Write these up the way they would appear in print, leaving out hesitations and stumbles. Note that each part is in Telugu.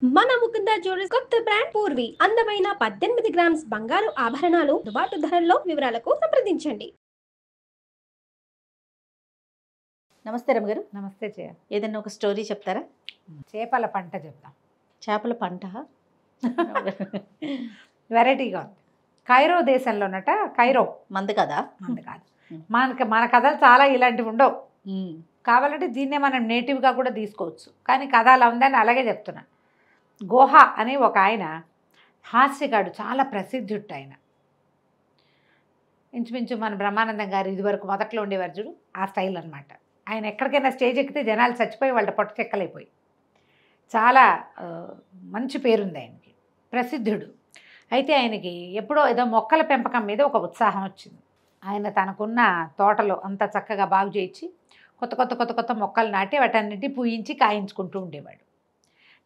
మన ముకుంద జ్యువెలర్స్ కొత్త బ్రాండ్ పూర్వి అందమైన 18 గ్రామ్స్ బంగారు ఆభరణాలు దుబాటు ధరల్లో వివరాలకు సంప్రదించండి. నమస్తే రమగారు. నమస్తే చేయ ఏదైనా ఒక స్టోరీ చెప్తారా? చేపల పంట చెప్తాం. చేపల పంట వెరైటీగా ఉంది. కైరో దేశంలోనట, కైరో మంది కదా. మంది కాదు, మన కథలు చాలా ఇలాంటివి ఉండవు. కావాలంటే దీన్నే మనం నేటివ్గా కూడా తీసుకోవచ్చు, కానీ కథ అలా ఉందని అలాగే చెప్తున్నా. గోహ అని ఒక ఆయన హాస్యగాడు, చాలా ప్రసిద్ధుడు ఆయన. ఇంచుమించు మన బ్రహ్మానందం గారు ఇదివరకు మొదట్లో ఉండేవారు చూడు, ఆ స్టైల్ అనమాట. ఆయన ఎక్కడికైనా స్టేజ్ ఎక్కితే జనాలు చచ్చిపోయి వాళ్ళ పొట్ట చెక్కలైపోయి, చాలా మంచి పేరుంది ఆయనకి, ప్రసిద్ధుడు. అయితే ఆయనకి ఎప్పుడో ఏదో మొక్కల పెంపకం మీద ఒక ఉత్సాహం వచ్చింది. ఆయన తనకున్న తోటలో అంతా చక్కగా బాగు చేయించి కొత్త కొత్త కొత్త కొత్త మొక్కలు నాటి వాటన్నిటి పూయించి కాయించుకుంటూ ఉండేవాడు.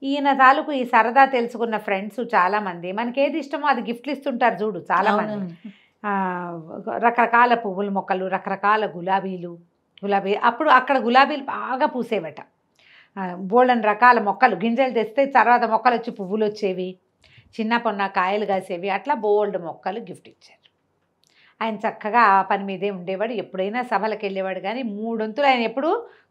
ఈయన తాలూకు ఈ సరదా తెలుసుకున్న ఫ్రెండ్స్ చాలామంది మనకి ఏది ఇష్టమో అది గిఫ్ట్లు ఇస్తుంటారు చూడు చాలామంది. రకరకాల పువ్వుల మొక్కలు, రకరకాల గులాబీ అప్పుడు అక్కడ గులాబీలు బాగా పూసేవట. బోల్డన్ రకాల మొక్కలు, గింజలు తెస్తే తర్వాత మొక్కలు వచ్చి పువ్వులు వచ్చేవి, చిన్న పొన్న కాయలు కాసేవి, అట్లా బోల్డ్ మొక్కలు గిఫ్ట్ ఇచ్చారు. ఆయన చక్కగా ఆ పని మీదే ఉండేవాడు. ఎప్పుడైనా సభలకు వెళ్ళేవాడు, కానీ మూడొంతులు ఆయన ఎప్పుడూ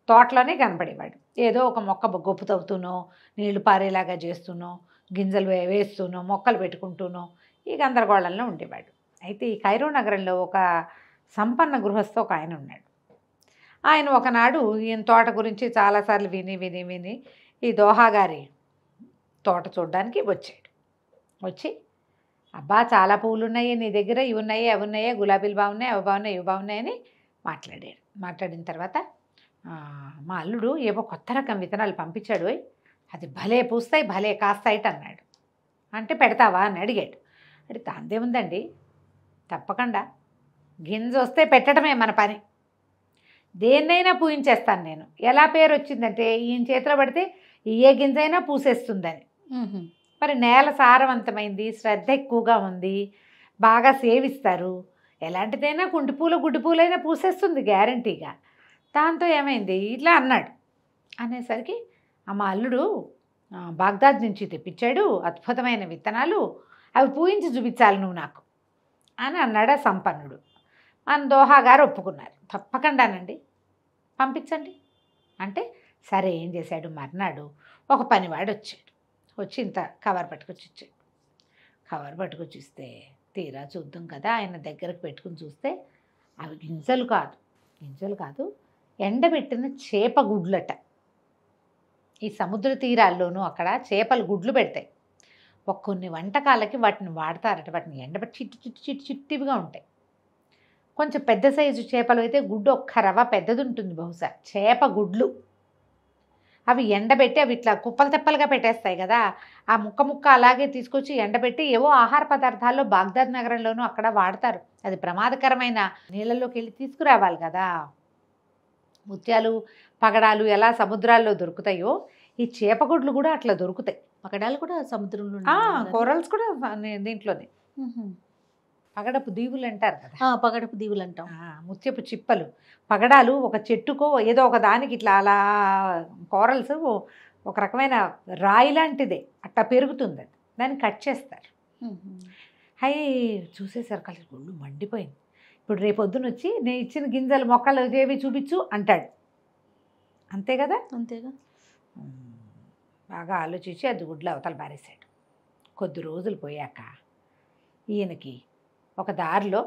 తోటలోనే కనపడేవాడు. ఏదో ఒక మొక్క గొప్ప తవ్వుతూనో, నీళ్లు పారేలాగా చేస్తూనో, గింజలు వేస్తూనో, మొక్కలు పెట్టుకుంటూనో ఈ గందరగోళంలో ఉండేవాడు. అయితే ఈ కైరో నగరంలో ఒక సంపన్న గృహస్థ ఒక ఆయన ఉన్నాడు. ఆయన ఒకనాడు ఈయన తోట గురించి చాలాసార్లు విని ఈ దోహా గారి తోట చూడడానికి వచ్చాడు. వచ్చి, అబ్బా చాలా పువ్వులు ఉన్నాయి నీ దగ్గర, ఇవి ఉన్నాయి అవి ఉన్నాయా, గులాబీలు బాగున్నాయి అవి బాగున్నాయి ఇవి బాగున్నాయని మాట్లాడాడు. మాట్లాడిన తర్వాత మా అల్లుడు ఏవో కొత్త రకం విత్తనాలు పంపించాడు, అది భలే పూస్తాయి భలే కాస్తాయిట అన్నాడు. అంటే పెడతావా అని అడిగాడు. అడిగితే అందేముందండి, తప్పకుండా గింజ వస్తే పెట్టడమే మన పని, దేన్నైనా పూయించేస్తాను నేను. ఎలా పేరు వచ్చిందంటే ఈయన చేతిలో పడితే ఏ గింజైనా పూసేస్తుందని. మరి నేల సారవంతమైంది, శ్రద్ధ ఎక్కువగా ఉంది, బాగా సేవిస్తారు, ఎలాంటిదైనా కుంటిపూలు గుడ్డిపూలైనా పూసేస్తుంది గ్యారంటీగా. దాంతో ఏమైంది ఇట్లా అన్నాడు. అనేసరికి మా అల్లుడు బాగ్దాద్ నుంచి తెప్పించాడు అద్భుతమైన విత్తనాలు, అవి పూయించి చూపించాలి నువ్వు నాకు అని అన్నాడు ఆ సంపన్నుడు. మన దోహా గారు ఒప్పుకున్నారు, తప్పకుండానండి పంపించండి అంటే. సరే ఏం చేశాడు, మర్నాడు ఒక పనివాడు వచ్చాడు. వచ్చి ఇంత కవర్ పట్టుకొచ్చి ఇచ్చాడు. కవర్ పట్టుకొచ్చి ఇస్తే తీరా చూద్దాం కదా, ఆయన దగ్గరకు పెట్టుకుని చూస్తే అవి గింజలు కాదు ఎండబెట్టిన చేప గుడ్లట. ఈ సముద్ర తీరాల్లోనూ అక్కడ చేపలు గుడ్లు పెడతాయి. కొన్ని వంటకాలకి వాటిని వాడతారట. వాటిని ఎండబెట్టి చిట్టివిగా ఉంటాయి. కొంచెం పెద్ద సైజు చేపలు అయితే గుడ్డు ఒక్క రవ్వ పెద్దది ఉంటుంది బహుశా, చేప గుడ్లు. అవి ఎండబెట్టి అవి ఇట్లా కుప్పలు తెప్పలుగా పెట్టేస్తాయి కదా, ఆ ముక్క అలాగే తీసుకొచ్చి ఎండబెట్టి ఏవో ఆహార పదార్థాల్లో బాగ్దాద్ నగరంలోనూ అక్కడ వాడతారు. అది ప్రమాదకరమైన నీళ్ళలోకి వెళ్ళి తీసుకురావాలి కదా. ముత్యాలు పగడాలు ఎలా సముద్రాల్లో దొరుకుతాయో ఈ చేపగుడ్లు కూడా అట్లా దొరుకుతాయి. పగడాలు కూడా సముద్రంలో, కోరల్స్ కూడా దీంట్లోనే. పగడపు దీవులు అంటారు కదా, పగడపు దీవులు అంటాం. ముత్యపు చిప్పలు, పగడాలు ఒక చెట్టుకో ఏదో ఒక దానికి ఇట్లా అలా, కోరల్స్ ఒక రకమైన రాయి లాంటిదే అట్లా పెరుగుతుంది, అది దాన్ని కట్ చేస్తారు. అవి చూసేసరికి కలిసి ఒళ్ళు మండిపోయింది. ఇప్పుడు రేపొద్దున వచ్చి నేను ఇచ్చిన గింజలు మొక్కలు ఏవి చూపించు అంటాడు. అంతే కదా, అంతేగా. బాగా ఆలోచించి అది గుడ్లు అవతల పారేశాడు. కొద్ది రోజులు పోయాక ఈయనకి ఒక దారిలో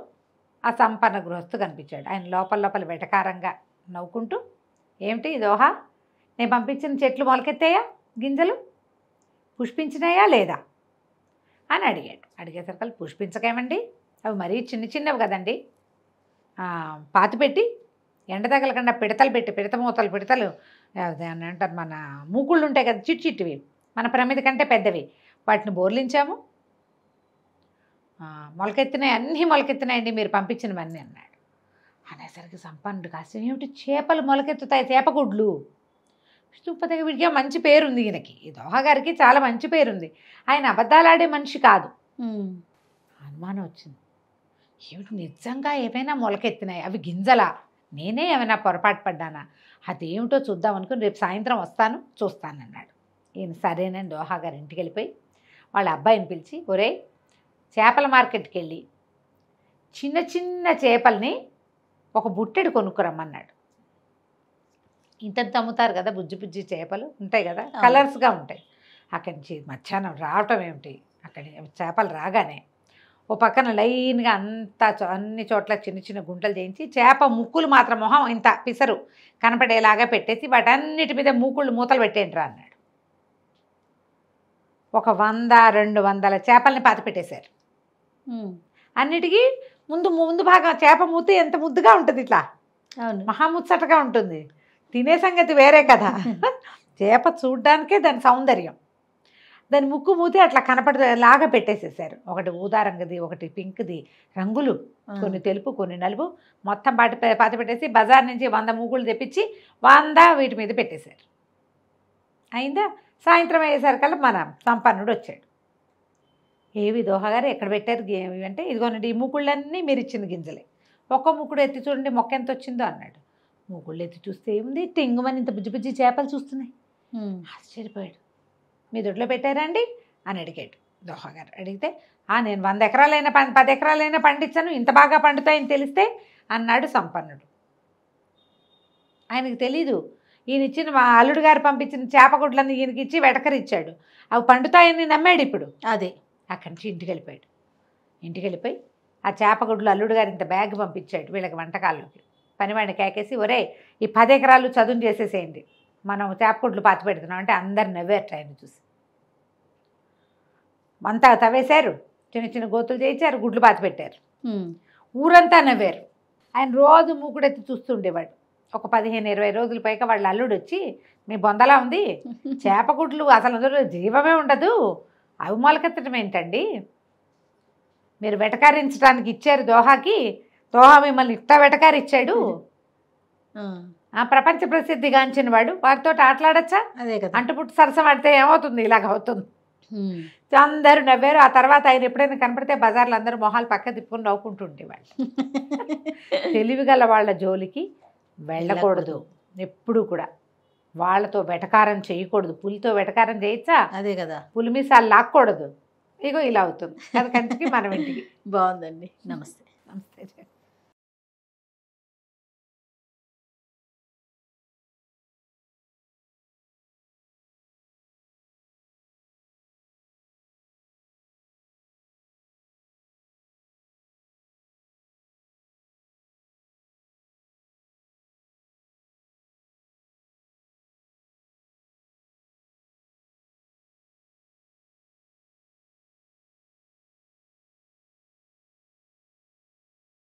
ఆ సంపన్న గృహస్థు కనిపించాడు. ఆయన లోపల వెటకారంగా నవ్వుకుంటూ, ఏమిటి దోహా, నేను పంపించిన చెట్లు మొలకెత్తాయా, గింజలు పుష్పించినాయా లేదా అని అడిగాడు. అడిగేసరికి పుష్పించకేమండి, అవి మరీ చిన్నవి కదండి, పాతిపెట్టి ఎండ తగలకుండా పిడతలు అని అంటారు, మన మూకుళ్ళు ఉంటాయి కదా చిట్టివి, మన ప్రమిద కంటే పెద్దవి, వాటిని బోర్లించాము, అన్నీ మొలకెత్తినాయండి మీరు పంపించినవన్నీ అన్నాడు. అనేసరికి సంపన్నుడు కాస్త, ఏమిటి చేపలు మొలకెత్తుతాయి, చేపగుడ్లు, విష్ణుపతిగా వీడిగా మంచి పేరుంది ఈయనకి, ఈ దోహా గారికి చాలా మంచి పేరుంది, ఆయన అబద్ధాలాడే మనిషి కాదు. అనుమానం వచ్చింది, ఏమిటి నిజంగా ఏమైనా మొలకెత్తినాయి, అవి గింజలా, నేనే ఏమైనా పొరపాటు పడ్డానా, అదేమిటో చూద్దాం అనుకుని రేపు సాయంత్రం వస్తాను చూస్తానన్నాడు. ఈయన సరేనని దోహా గారి ఇంటికి వెళ్ళిపోయి వాళ్ళ అబ్బాయిని పిలిచి, ఒరే చేపల మార్కెట్కి వెళ్ళి చిన్న చిన్న చేపల్ని ఒక బుట్టెడు కొనుక్కురమ్మన్నాడు. ఇంతంత అమ్ముతారు కదా బుజ్జి బుజ్జి చేపలు ఉంటాయి కదా, కలర్స్గా ఉంటాయి. అక్కడి నుంచి మధ్యాహ్నం రావటం ఏమిటి, అక్కడి చేపలు రాగానే ఓ పక్కన లైన్గా అన్ని చోట్ల చిన్న చిన్న గుంటలు చేయించి చేప ముక్కులు మాత్రం మొహం ఇంత పిసరు కనపడేలాగా పెట్టేసి వాటన్నిటి మీద మూతలు పెట్టేంట్రా అన్నాడు. ఒక 100-200 చేపల్ని పాతి పెట్టేశారు. అన్నిటికీ ముందు భాగం చేప మూతి ఎంత ముద్దుగా ఉంటుంది, ఇట్లా మహాముచ్చటగా ఉంటుంది. తినే సంగతి వేరే కదా. చేప చూడ్డానికే దాని సౌందర్యం. దాని ముక్కు మూతి అట్లా కనపడేలాగా పెట్టేసేసారు. ఒకటి ఊదా రంగుది, ఒకటి పింక్ది, రంగులు కొన్ని తెలుపు కొన్ని నలుపు మొత్తం పాతి పెట్టేసి బజార్ నుంచి 100 మూకులు తెప్పించి 100 వీటి మీద పెట్టేశారు. అయిందా? సాయంత్రం అయ్యేసరికల్లా మన సంపన్నుడు వచ్చాడు. ఏవి దోహగారు ఎక్కడ పెట్టారు ఏవి అంటే, ఇదిగోనండి ఈ మూకుళ్ళన్నీ మీరు ఇచ్చిన గింజలే, ఒక్క మూకుడు ఎత్తి చూడండి మొక్క ఎంత వచ్చిందో అన్నాడు. మూకుళ్ళు ఎత్తి చూస్తే ఏముంది, టెంగుమని ఇంత బుజ్జి బుజ్జి చేపలు చూస్తున్నాయి. ఆశ్చర్యపోయాడు. మీ దొడ్లో పెట్టారండి అని అడిగాడు. దోహగారు అడిగితే, నేను 100 ఎకరాలైనా 10 ఎకరాలైనా పండించాను, ఇంత బాగా పండుతాయని తెలిస్తే అన్నాడు సంపన్నుడు. ఆయనకు తెలీదు, ఈయన ఇచ్చిన మా అల్లుడు గారు పంపించిన చేపగుడ్లన్నీ ఈయనకి ఇచ్చి వెటకరిచ్చాడు. అవి పండుతాయని నమ్మాడు. ఇప్పుడు అదే అక్కడి నుంచి ఇంటికి వెళ్ళిపోయాడు. ఇంటికి వెళ్ళిపోయి ఆ చేపగుడ్లు అల్లుడు గారు ఇంత బ్యాగ్ పంపించాడు వీళ్ళకి వంటకాల్లోకి. పనివాడిని కేకేసి, ఒరే ఈ 10 ఎకరాలు చదును చేసేసేయండి, మనం చేపగుడ్లు పాతి పెడుతున్నాం అంటే అందరు నవ్వారు. ఆయన చూసి అంతా తవ్వేశారు, చిన్న చిన్న గోతులు చేయించారు, గుడ్లు పాతి పెట్టారు. ఊరంతా నవ్వారు. ఆయన రోజు మూకుడెత్తి చూస్తుండేవాడు. ఒక 15-20 రోజుల పైగా వాళ్ళ అల్లుడు వచ్చి, మీ బొందలా ఉంది, చేపగుడ్లు అసలు అందులో జీవమే ఉండదు, అవి మొలకెత్తడం ఏంటండి, మీరు వెటకారించడానికి ఇచ్చారు దోహాకి, దోహా మిమ్మల్ని ఇట్లా వెటకారిచ్చాడు, ప్రపంచ ప్రసిద్ధిగాంచిన వాడు, వారితో ఆటలాడచ్చా, అదే కదా అంటుపుట్టు సరసం ఆడితే ఏమవుతుంది, ఇలాగ అవుతుంది. అందరూ నవ్వారు. ఆ తర్వాత ఆయన ఎప్పుడైనా కనపడితే బజార్లో అందరూ మొహాలు పక్క తిప్పుకొని నవ్వుకుంటుండేవాళ్ళు. తెలివిగల వాళ్ళ జోలికి వెళ్ళకూడదు ఎప్పుడు కూడా. వాళ్ళతో వెటకారం చేయకూడదు. పులితో వెటకారం చేయొచ్చా, అదే కదా, పులి మీసాలు లాక్కూడదు. ఇగో ఇలా అవుతుంది. అది కంటికి మనం ఇంటికి. బాగుందండి. నమస్తే. నమస్తే.